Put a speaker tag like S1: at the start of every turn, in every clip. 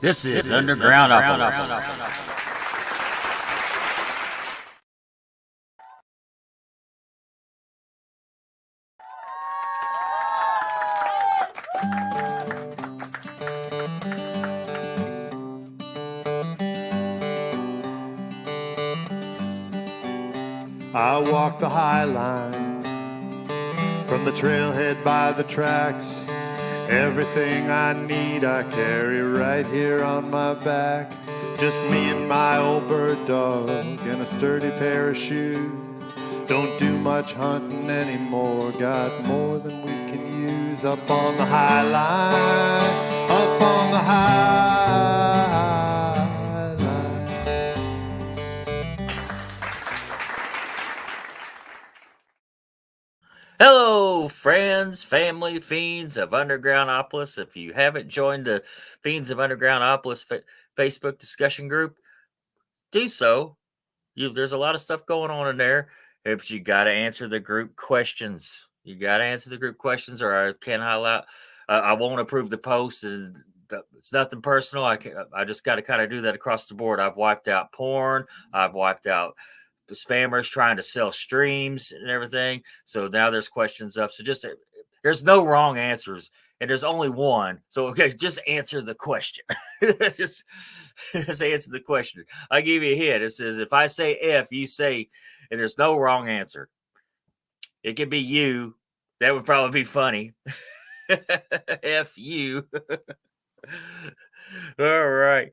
S1: This is Underground Opera.
S2: I walk the high line from the trailhead by the tracks. Everything I need I carry right here on my back. Just me and my old bird dog and a sturdy pair of shoes. Don't do much hunting anymore, got more than we can use. Up on the high line, up on the high line.
S1: Hello, friends, family, fiends of Undergroundopolis. If you haven't joined the Fiends of Undergroundopolis Facebook discussion group, do so. There's a lot of stuff going on in there. If you got to answer the group questions, or I can't allow. I won't approve the post. It's nothing personal. I just got to kind of do that across the board. I've wiped out porn. I've wiped out the spammers trying to sell streams and everything. So now there's questions up. So there's no wrong answers, and there's only one. So okay, just answer the question. just answer the question. I give you a hint. It says if I say F, you say, and there's no wrong answer. It could be you. That would probably be funny. F you. All right.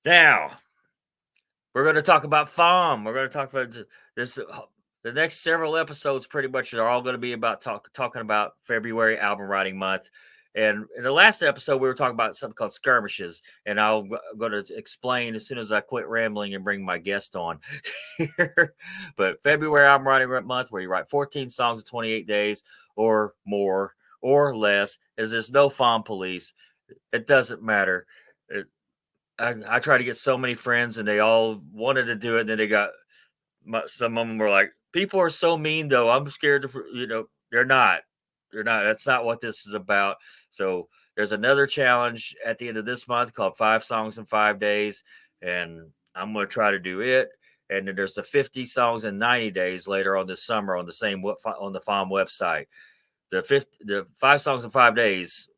S1: Now we're going to talk about FAWM. We're going to talk about this. The next several episodes pretty much are all going to be about talking about February Album Writing Month. And in the last episode, we were talking about something called skirmishes. And I'm going to explain as soon as I quit rambling and bring my guest on. But February Album Writing Month, where you write 14 songs in 28 days or more or less, is there's no FAWM police. It doesn't matter. I try to get so many friends, and they all wanted to do it. And then some of them were like, "People are so mean, though. I'm scared to." They're not. That's not what this is about. So there's another challenge at the end of this month called 5 Songs in 5 Days, and I'm going to try to do it. And then there's the 50 songs in 90 days later on this summer on the FAWM website. The 5 Songs in 5 Days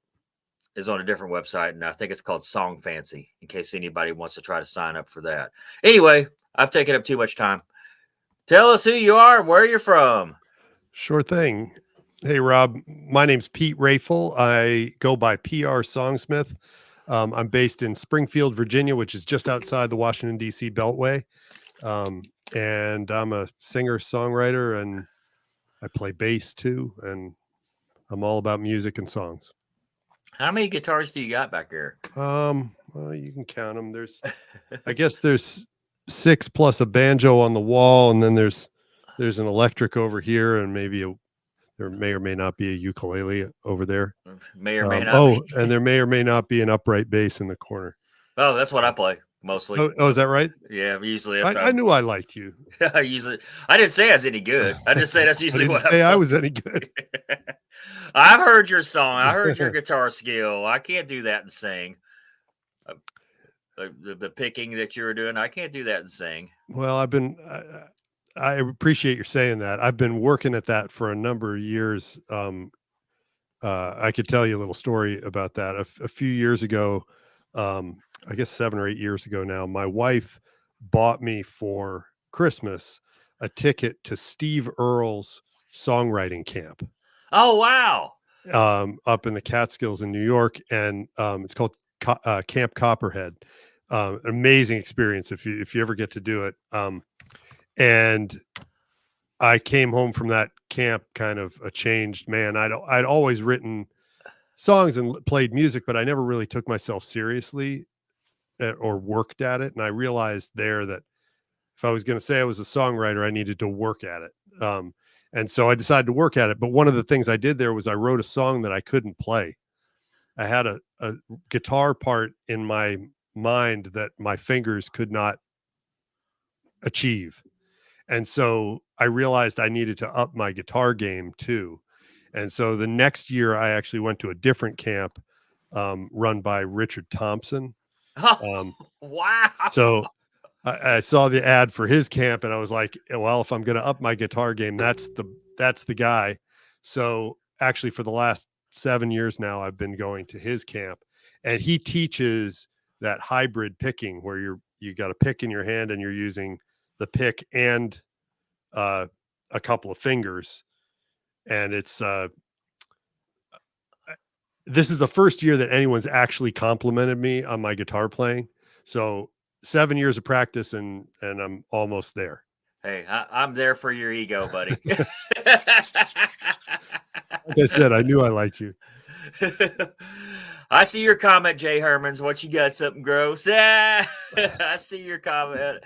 S1: is on a different website, and I think it's called Song Fancy, in case anybody wants to try to sign up for that. Anyway, I've taken up too much time. Tell us who you are and where you're from.
S2: Sure thing. Hey, Rob, my name's Pete Rayful. I go by PR Songsmith. I'm based in Springfield, Virginia, which is just outside the Washington, D.C. Beltway. And I'm a singer, songwriter, and I play bass too. And I'm all about music and songs.
S1: How many guitars do you got back there?
S2: Well, you can count them. I guess there's 6 plus a banjo on the wall, and then there's an electric over here, and there may or may not be a ukulele over there.
S1: May or may not.
S2: And there may or may not be an upright bass in the corner.
S1: Oh, that's what I play mostly.
S2: Oh, is that right?
S1: Yeah, usually.
S2: I knew I liked you.
S1: I didn't say I was any good. I just say that's usually what
S2: I was any good.
S1: I've heard your song. I heard your guitar skill. I can't do that and sing. The picking that you were doing, I can't do that and sing.
S2: Well, I appreciate you saying that. I've been working at that for a number of years. I could tell you a little story about that. A few years ago, I guess 7 or 8 years ago now, my wife bought me for Christmas a ticket to Steve Earle's songwriting camp.
S1: Oh, wow.
S2: Up in the Catskills in New York. And it's called Camp Copperhead. Amazing experience if you ever get to do it. And I came home from that camp kind of a changed man. I'd always written songs and played music, but I never really took myself seriously or worked at it. And I realized there that if I was going to say I was a songwriter, I needed to work at it. And so I decided to work at it. But one of the things I did there was I wrote a song that I couldn't play. I had a guitar part in my mind that my fingers could not achieve. And so I realized I needed to up my guitar game too. And so the next year I actually went to a different camp run by Richard Thompson.
S1: Oh, wow.
S2: So I saw the ad for his camp, and I was like, well, if I'm going to up my guitar game, that's the guy. So actually, for the last 7 years now, I've been going to his camp, and he teaches that hybrid picking where you got a pick in your hand and you're using the pick and a couple of fingers, and it's this is the first year that anyone's actually complimented me on my guitar playing. So 7 years of practice, and I'm almost there.
S1: Hey, I'm there for your ego, buddy.
S2: Like I said, I knew I liked you.
S1: I see your comment, Jay Hermans. What you got? Something gross? I see your comment.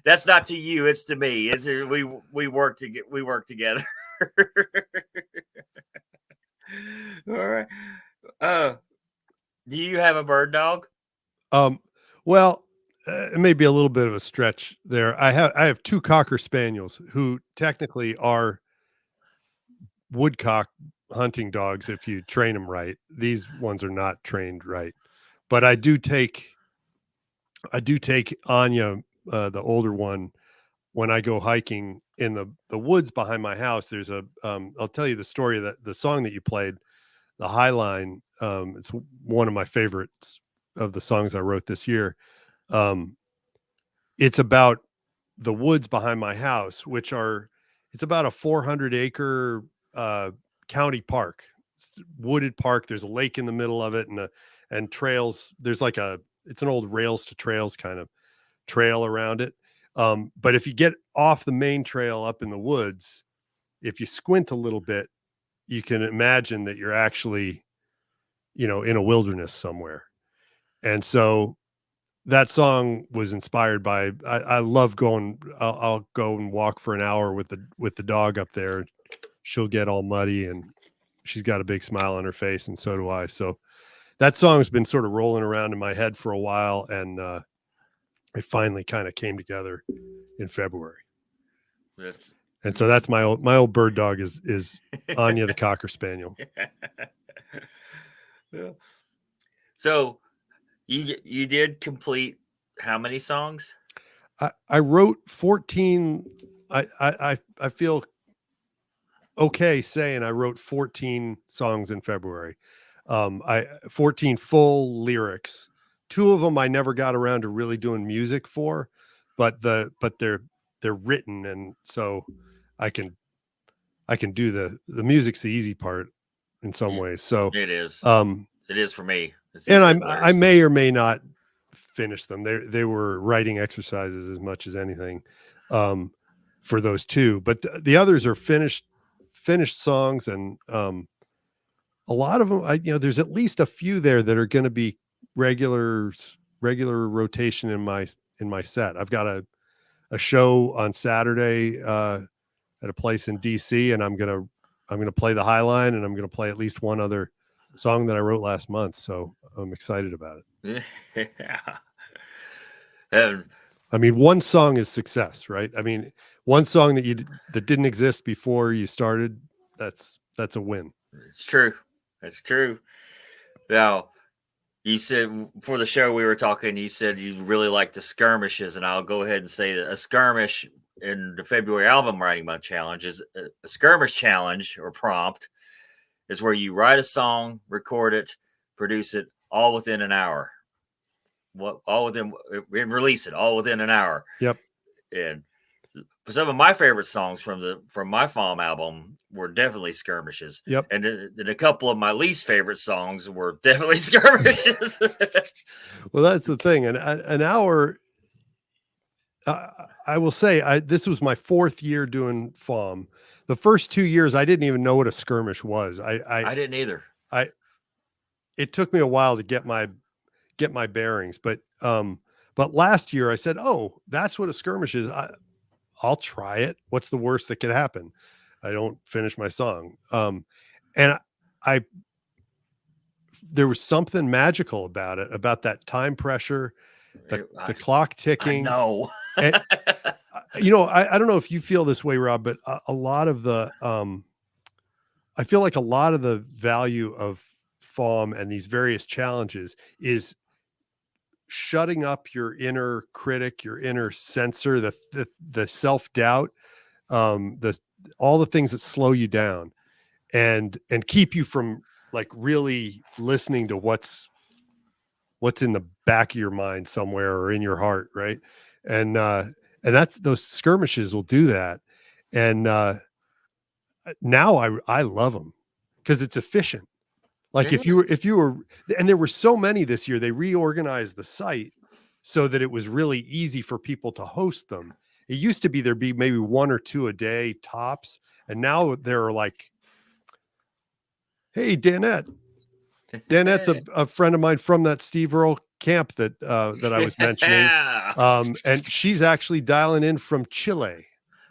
S1: That's not to you. It's to me. It's we work together. All right. Do you have a bird dog?
S2: Well, it may be a little bit of a stretch there. I have 2 Cocker Spaniels who technically are woodcock hunting dogs if you train them right. These ones are not trained right, but I do take Anya, the older one, when I go hiking in the woods behind my house. There's a I'll tell you the story that the song that you played, the High Line. It's one of my favorites of the songs I wrote this year. It's about the woods behind my house, it's about a 400-acre county park, wooded park. There's a lake in the middle of it, and trails. There's it's an old rails to trails kind of trail around it. But if you get off the main trail up in the woods, if you squint a little bit, you can imagine that you're actually, in a wilderness somewhere. And so that song was inspired by, I love going, I'll go and walk for an hour with the dog up there. She'll get all muddy and she's got a big smile on her face, and so do I. So that song's been sort of rolling around in my head for a while, and it finally kind of came together in February. So that's my old bird dog is Anya the Cocker Spaniel.
S1: So you did complete how many songs?
S2: I wrote 14. I feel okay saying I wrote 14 songs in February. 14 full lyrics. 2 of them I never got around to really doing music for, but they're written, and so I can do the music's the easy part in some ways. So
S1: it is. It is for me.
S2: And I may or may not finish them. They were writing exercises as much as anything for those 2, but the others are finished songs, and a lot of them, there's at least a few there that are going to be regular rotation in my set. I've got a show on Saturday at a place in DC, and I'm going to play the High Line, and I'm going to play at least one other song that I wrote last month. So I'm excited about it.
S1: Yeah.
S2: I mean, one song is success, right? I mean, one song that didn't exist before you started, that's a win.
S1: It's true. That's true. Now, you said for the show we were talking, you said you really like the skirmishes, and I'll go ahead and say that a skirmish in the February Album Writing Month Challenge is a skirmish challenge or prompt is where you write a song, record it, produce it all within an hour. Release it all within an hour.
S2: Yep.
S1: And some of my favorite songs from my FAWM album were definitely skirmishes.
S2: Yep.
S1: And a couple of my least favorite songs were definitely skirmishes.
S2: Well, that's the thing. And an hour, I will say, this was my 4th year doing FAWM. The first 2 years, I didn't even know what a skirmish was.
S1: I didn't either.
S2: It took me a while to get my bearings, but last year I said, oh, that's what a skirmish is. I'll try it. What's the worst that could happen? I don't finish my song. And there was something magical about it, about that time pressure, the clock ticking.
S1: No.
S2: And, I don't know if you feel this way, Rob, but a lot of the I feel like a lot of the value of FAWM and these various challenges is shutting up your inner critic, your inner censor, the self-doubt, the all the things that slow you down and keep you from like really listening to what's in the back of your mind somewhere or in your heart, right? And that's those skirmishes will do that. And now I love them because it's efficient. Like
S1: It is.
S2: if you were, and there were so many this year, they reorganized the site so that it was really easy for people to host them. It used to be there'd be maybe one or two a day tops, and now there are like, hey, Danette. Danette's a friend of mine from that Steve Earle camp that I was mentioning, and she's actually dialing in from Chile,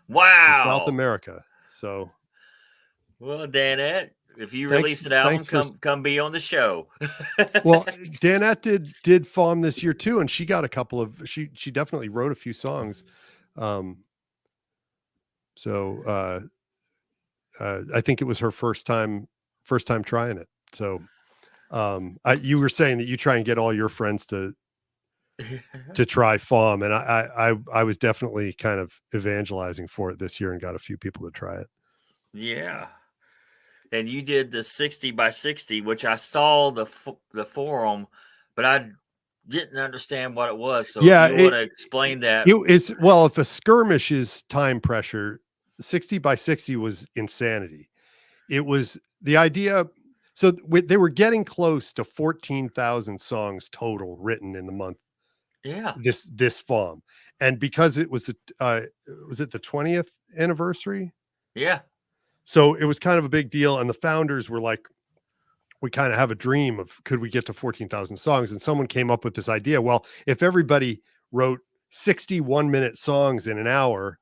S2: in South
S1: Wow.
S2: America. So,
S1: well, Danette, if you
S2: thanks,
S1: release an album,
S2: thanks for.
S1: come be on the show.
S2: Well, Danette did FAWM this year too, and she got a couple of she definitely wrote a few songs. So I think it was her first time trying it. So you were saying that you try and get all your friends to try FAWM, and I was definitely kind of evangelizing for it this year and got a few people to try it.
S1: Yeah. And you did the 60 by 60, which I saw the forum, but I didn't understand what it was. So
S2: Yeah,
S1: if you want to explain that.
S2: It is, well, if a skirmish is time pressure, 60 by 60 was insanity. It was the idea. So they were getting close to 14,000 songs total written in the month.
S1: Yeah.
S2: This FAWM. And because it was was it the 20th anniversary?
S1: Yeah.
S2: So it was kind of a big deal. And the founders were like, we kind of have a dream of, could we get to 14,000 songs? And someone came up with this idea. Well, if everybody wrote 61-minute songs in an hour,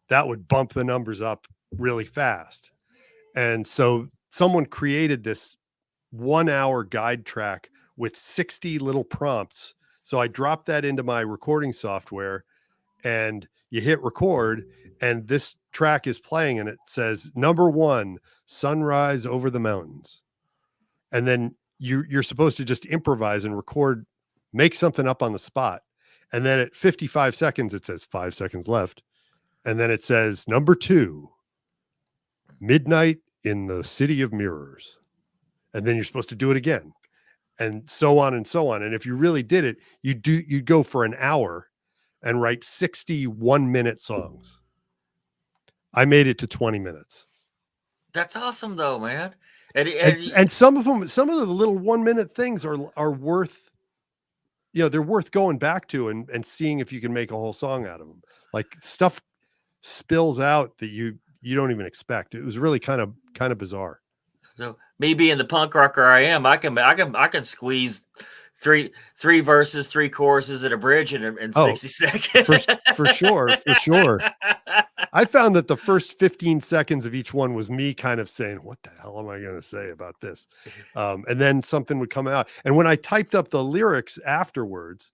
S2: that would bump the numbers up really fast. And so someone created this 1 hour guide track with 60 little prompts. So I dropped that into my recording software, and you hit record, and this track is playing, and it says number 1, Sunrise Over the Mountains. And then you're supposed to just improvise and record, make something up on the spot. And then at 55 seconds, it says 5 seconds left. And then it says number 2, Midnight in the City of Mirrors. And then you're supposed to do it again, and so on and so on. And if you really did it, you'd go for an hour and write 61-minute songs. I made it to 20 minutes.
S1: That's awesome though, man.
S2: And some of the little 1-minute things are worth, they're worth going back to and seeing if you can make a whole song out of them. Like stuff spills out that you don't even expect. It was really kind of bizarre.
S1: So me being the punk rocker I am, I can squeeze three verses, 3 choruses, and a bridge in 60 seconds.
S2: For sure. I found that the first 15 seconds of each one was me kind of saying, what the hell am I going to say about this? And then something would come out. And when I typed up the lyrics afterwards,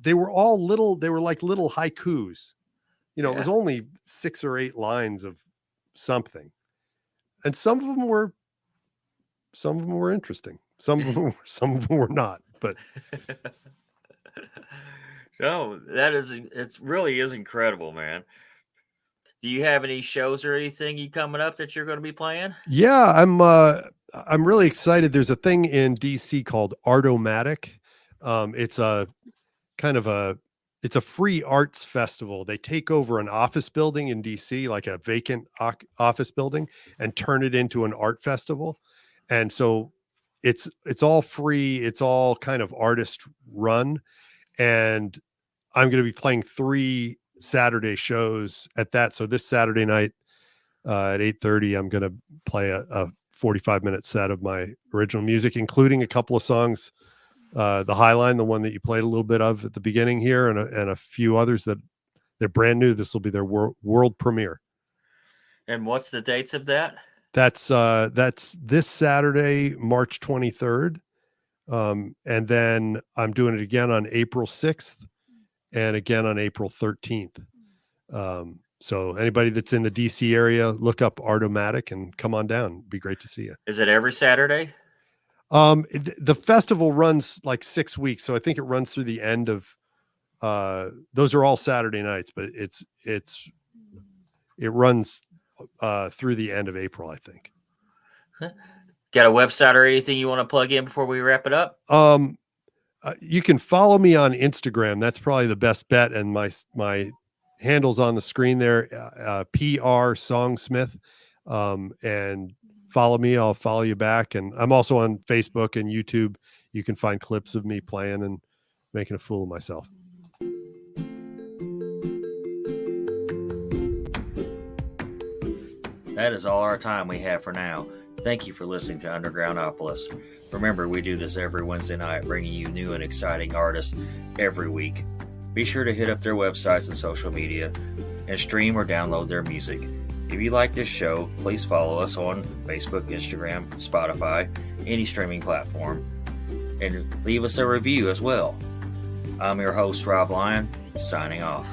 S2: they were like little haikus. It was only 6 or 8 lines of something. And some of them were interesting. Some of them were not, but
S1: no, it really is incredible, man. Do you have any shows or anything coming up that you're going to be playing?
S2: Yeah, I'm really excited. There's a thing in DC called Artomatic. It's a kind of it's a free arts festival. They take over an office building in DC, like a vacant office building, and turn it into an art festival. And so it's all free. It's all kind of artist run. And I'm going to be playing 3 Saturday shows at that. So this Saturday night at 8:30, I'm going to play a 45-minute set of my original music, including a couple of songs, the Highline, the one that you played a little bit of at the beginning here, and a few others that they're brand new. This will be their world premiere.
S1: And what's the dates of that?
S2: That's this Saturday, March 23rd. And then I'm doing it again on April 6th and again on April 13th. So anybody that's in the DC area, look up Artomatic and come on down. It'd be great to see you.
S1: Is it every Saturday?
S2: The festival runs like 6 weeks, so I think it runs through the end of. Those are all Saturday nights, but it runs through the end of April, I think.
S1: Got a website or anything you want to plug in before we wrap it up?
S2: You can follow me on Instagram. That's probably the best bet. And my handle's on the screen there, PR Songsmith. And follow me. I'll follow you back. And I'm also on Facebook and YouTube. You can find clips of me playing and making a fool of myself.
S1: That is all our time we have for now. Thank you for listening to Undergroundopolis. Remember, we do this every Wednesday night, bringing you new and exciting artists every week. Be sure to hit up their websites and social media and stream or download their music. If you like this show, please follow us on Facebook, Instagram, Spotify, any streaming platform, and leave us a review as well. I'm your host, Rob Lyon, signing off.